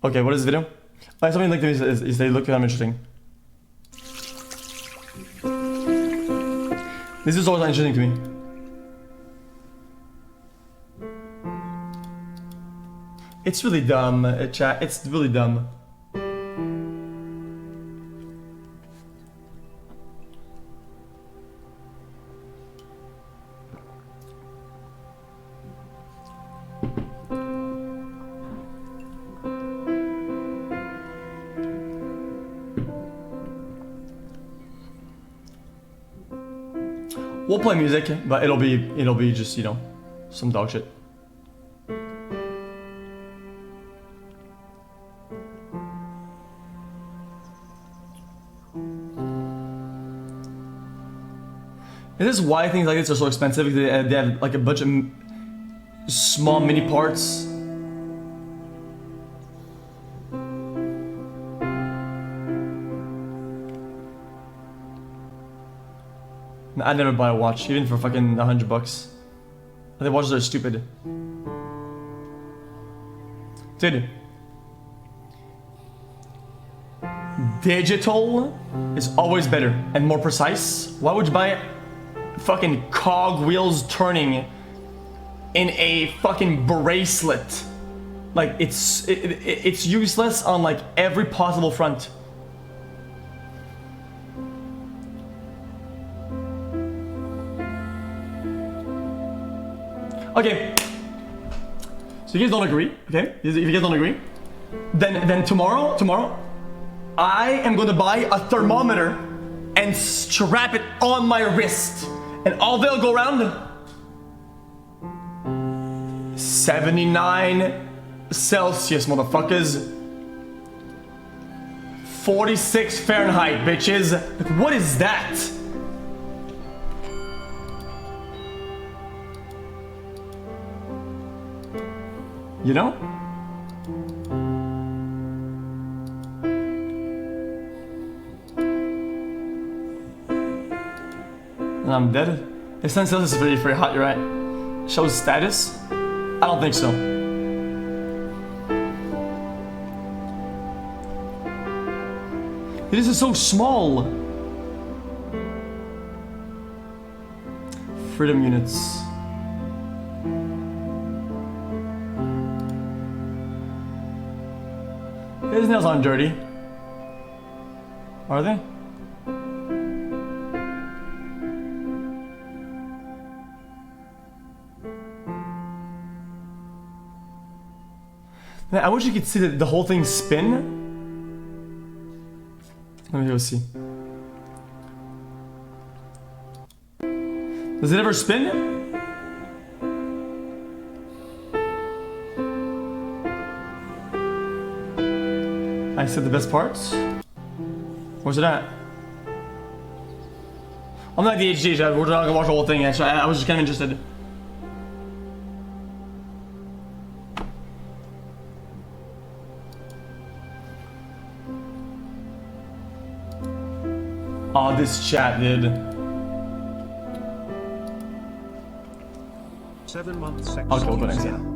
Okay, what is the video? Something like this is they look kind of interesting. This is always interesting to me. It's really dumb, chat. It's really dumb. We'll play music, but it'll be just, you know, some dog shit. This is why things like this are so expensive, because they have like a bunch of small mini parts. I'd never buy a watch, even for fucking $100. I think watches are stupid. Dude. Digital is always better and more precise. Why would you buy fucking cog wheels turning in a fucking bracelet? Like, it's useless on like every possible front. Okay, so you guys don't agree, okay? If you guys don't agree, then tomorrow, I am gonna buy a thermometer and strap it on my wrist, and all they'll go around 79 Celsius, motherfuckers. 46 Fahrenheit, bitches. Like, what is that? You know? And I'm dead. If 10 Celsius is very hot, you're right. Shows status? I don't think so. This is so small. Freedom units. His nails aren't dirty. Are they? Man, I wish you could see the whole thing spin. Let me go see. Does it ever spin? I said the best parts. Where's it at? I'm not the HD, we're not gonna watch the whole thing actually. I was just kind of interested. Oh, this chat, dude. 7 months. Okay, we'll go next time.